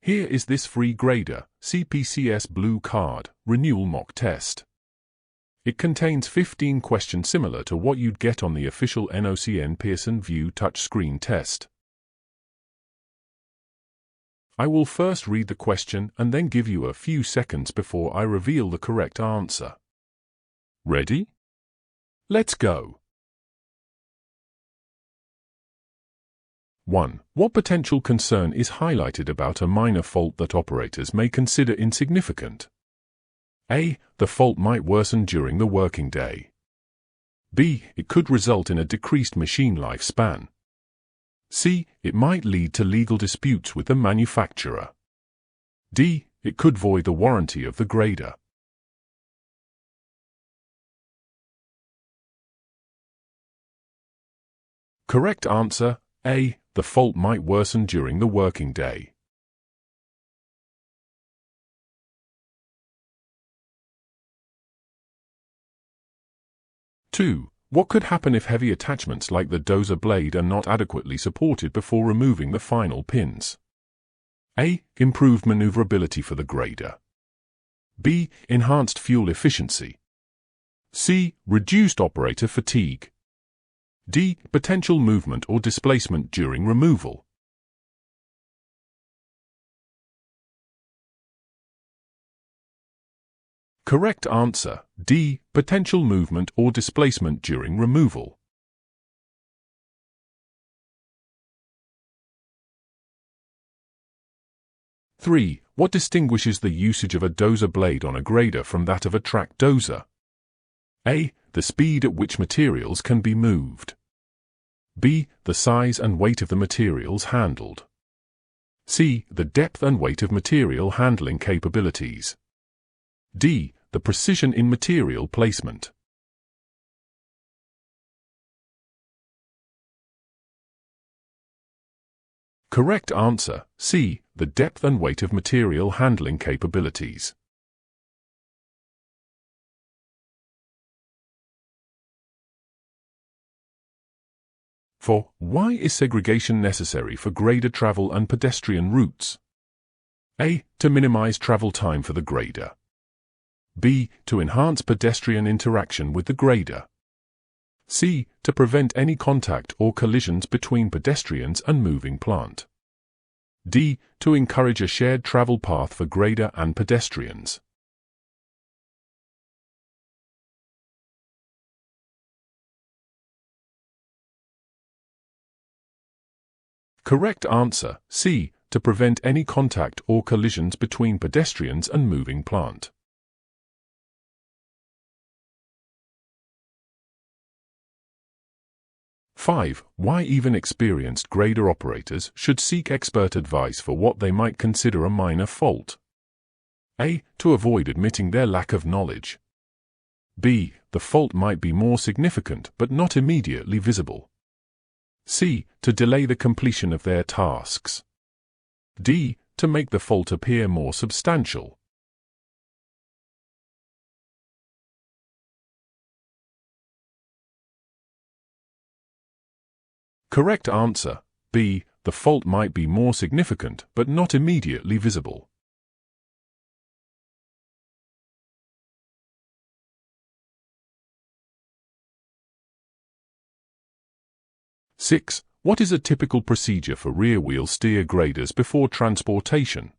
Here is this free grader, CPCS Blue Card, Renewal mock test. It contains 15 questions similar to what you'd get on the official NOCN Pearson VUE touchscreen test. I will first read the question and then give you a few seconds before I reveal the correct answer. Ready? Let's go. 1. What potential concern is highlighted about a minor fault that operators may consider insignificant? A. The fault might worsen during the working day. B. It could result in a decreased machine lifespan. C. It might lead to legal disputes with the manufacturer. D. It could void the warranty of the grader. Correct answer, A. The fault might worsen during the working day. Two. What could happen if heavy attachments like the dozer blade are not adequately supported before removing the final pins? A. Improved maneuverability for the grader. B. Enhanced fuel efficiency. C. Reduced operator fatigue. D. Potential movement or displacement during removal. Correct answer, D. Potential movement or displacement during removal. Three. What distinguishes the usage of a dozer blade on a grader from that of a track dozer? A. The speed at which materials can be moved. B. The size and weight of the materials handled. C. The depth and weight of material handling capabilities. D. The precision in material placement. Correct answer, C. The depth and weight of material handling capabilities. 4. Why is segregation necessary for grader travel and pedestrian routes? A. To minimize travel time for the grader. B. To enhance pedestrian interaction with the grader. C. To prevent any contact or collisions between pedestrians and moving plant. D. To encourage a shared travel path for grader and pedestrians. Correct answer, C. To prevent any contact or collisions between pedestrians and moving plant. Five. Why even experienced grader operators should seek expert advice for what they might consider a minor fault? A. To avoid admitting their lack of knowledge. B. The fault might be more significant but not immediately visible. C. To delay the completion of their tasks. D. To make the fault appear more substantial. Correct answer, B. The fault might be more significant but not immediately visible. Six. What is a typical procedure for rear-wheel steer graders before transportation?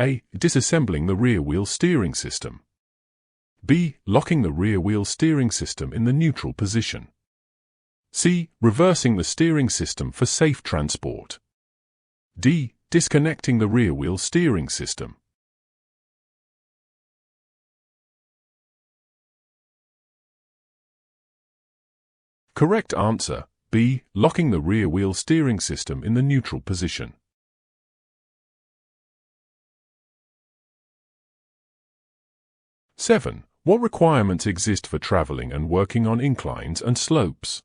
A. Disassembling the rear-wheel steering system. B. Locking the rear-wheel steering system in the neutral position. C. Reversing the steering system for safe transport. D. Disconnecting the rear-wheel steering system. Correct answer, B. Locking the rear-wheel steering system in the neutral position. Seven. What requirements exist for traveling and working on inclines and slopes?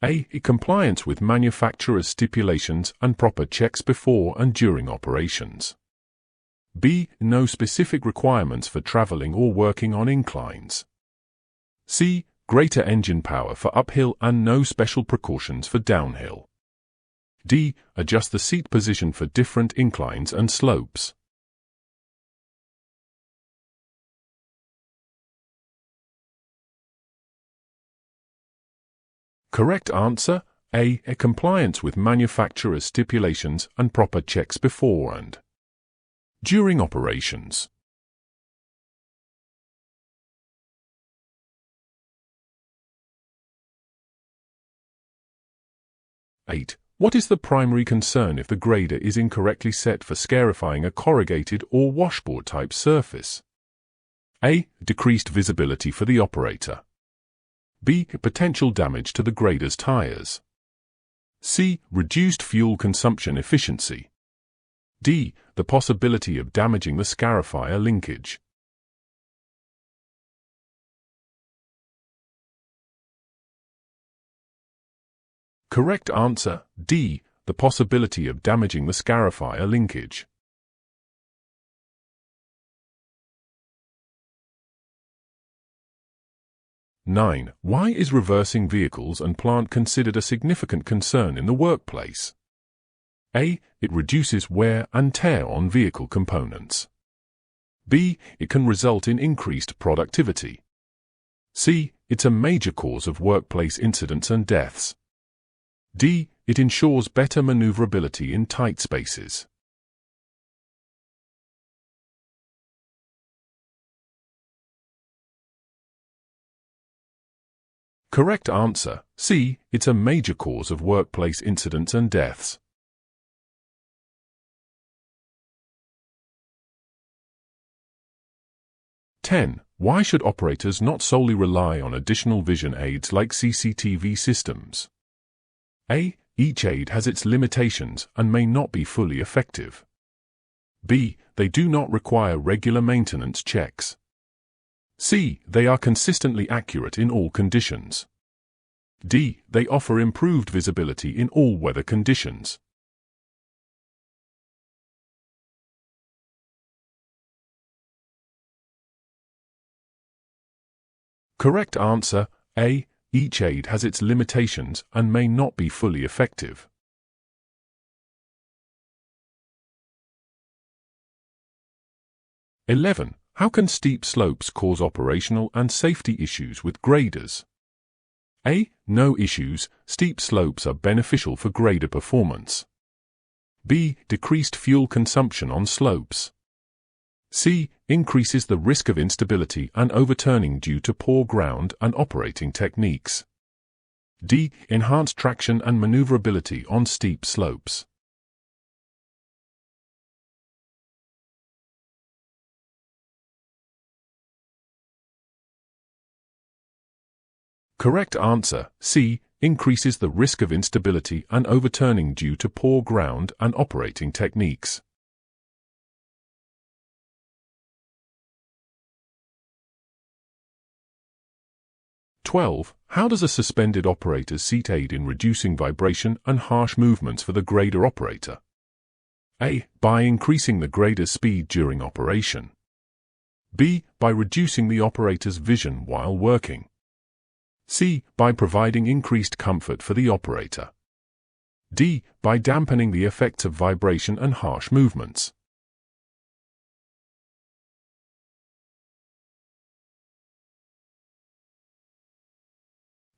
A. Compliance with manufacturer's stipulations and proper checks before and during operations. B. No specific requirements for traveling or working on inclines. C. Greater engine power for uphill and no special precautions for downhill. D. Adjust the seat position for different inclines and slopes. Correct answer, A. Compliance with manufacturer's stipulations and proper checks before and during operations. 8. What is the primary concern if the grader is incorrectly set for scarifying a corrugated or washboard-type surface? A. Decreased visibility for the operator. B. Potential damage to the grader's tires. C. Reduced fuel consumption efficiency. D. The possibility of damaging the scarifier linkage. Correct answer, D. The possibility of damaging the scarifier linkage. 9. Why is reversing vehicles and plant considered a significant concern in the workplace? A. It reduces wear and tear on vehicle components. B. It can result in increased productivity. C. It's a major cause of workplace incidents and deaths. D. It ensures better maneuverability in tight spaces. Correct answer, C. It's a major cause of workplace incidents and deaths. 10. Why should operators not solely rely on additional vision aids like CCTV systems? A. Each aid has its limitations and may not be fully effective. B. They do not require regular maintenance checks. C. They are consistently accurate in all conditions. D. They offer improved visibility in all weather conditions. Correct answer, A. Each aid has its limitations and may not be fully effective. 11. How can steep slopes cause operational and safety issues with graders? A. No issues. Steep slopes are beneficial for grader performance. B. Decreased fuel consumption on slopes. C. Increases the risk of instability and overturning due to poor ground and operating techniques. D. Enhanced traction and maneuverability on steep slopes. Correct answer, C. Increases the risk of instability and overturning due to poor ground and operating techniques. 12. How does a suspended operator's seat aid in reducing vibration and harsh movements for the grader operator? A. By increasing the grader's speed during operation. B. By reducing the operator's vision while working. C. By providing increased comfort for the operator. D. By dampening the effects of vibration and harsh movements.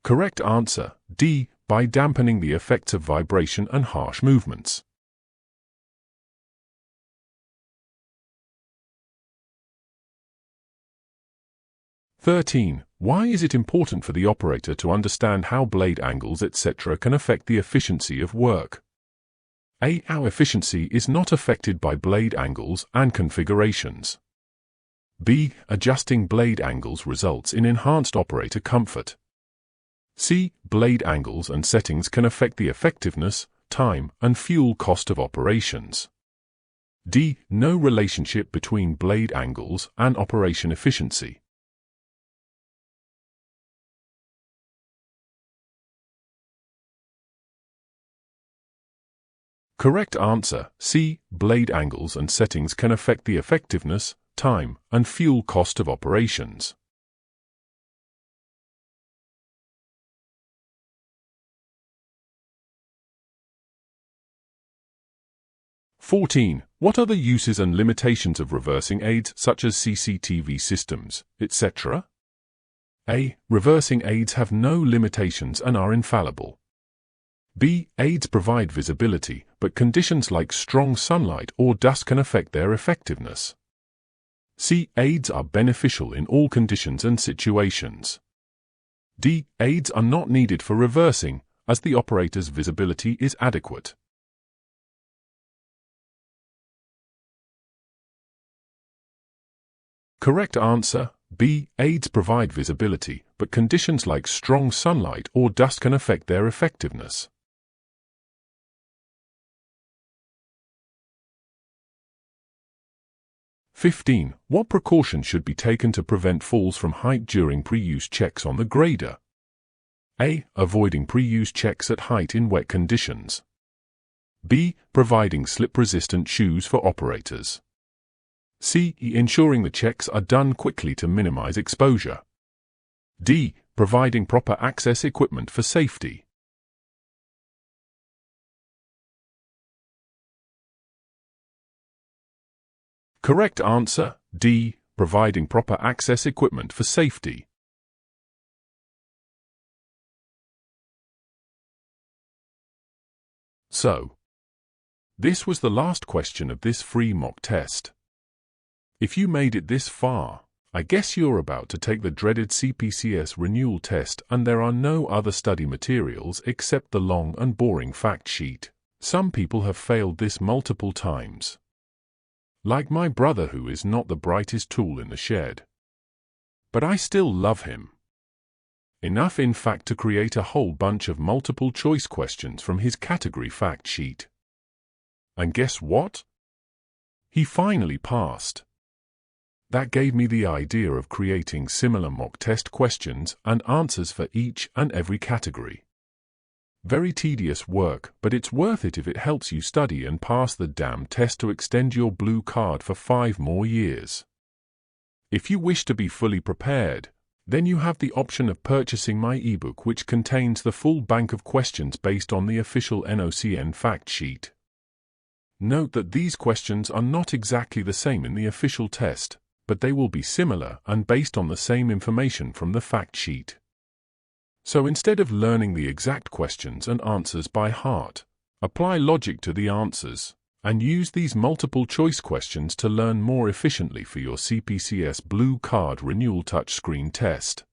Correct answer, D. By dampening the effects of vibration and harsh movements. 13. Why is it important for the operator to understand how blade angles etc. can affect the efficiency of work? A. Our efficiency is not affected by blade angles and configurations. B. Adjusting blade angles results in enhanced operator comfort. C. Blade angles and settings can affect the effectiveness, time, and fuel cost of operations. D. No relationship between blade angles and operation efficiency. Correct answer, C. Blade angles and settings can affect the effectiveness, time, and fuel cost of operations. 14. What are the uses and limitations of reversing aids such as CCTV systems, etc.? A. Reversing aids have no limitations and are infallible. B. Aids provide visibility, but conditions like strong sunlight or dust can affect their effectiveness. C. Aids are beneficial in all conditions and situations. D. Aids are not needed for reversing, as the operator's visibility is adequate. Correct answer, B. Aids provide visibility, but conditions like strong sunlight or dust can affect their effectiveness. 15. What precautions should be taken to prevent falls from height during pre-use checks on the grader? A. Avoiding pre-use checks at height in wet conditions. B. Providing slip-resistant shoes for operators. C. Ensuring the checks are done quickly to minimize exposure. D. Providing proper access equipment for safety. Correct answer, D. Providing proper access equipment for safety. So, this was the last question of this free mock test. If you made it this far, I guess you're about to take the dreaded CPCS renewal test and there are no other study materials except the long and boring fact sheet. Some people have failed this multiple times. Like my brother, who is not the brightest tool in the shed. But I still love him. Enough, in fact, to create a whole bunch of multiple choice questions from his category fact sheet. And guess what? He finally passed. That gave me the idea of creating similar mock test questions and answers for each and every category. Very tedious work, but it's worth it if it helps you study and pass the damn test to extend your blue card for 5 more years. If you wish to be fully prepared, then you have the option of purchasing my ebook, which contains the full bank of questions based on the official NOCN fact sheet. Note that these questions are not exactly the same in the official test, but they will be similar and based on the same information from the fact sheet. So instead of learning the exact questions and answers by heart, apply logic to the answers, and use these multiple choice questions to learn more efficiently for your CPCS Blue Card Renewal touchscreen test.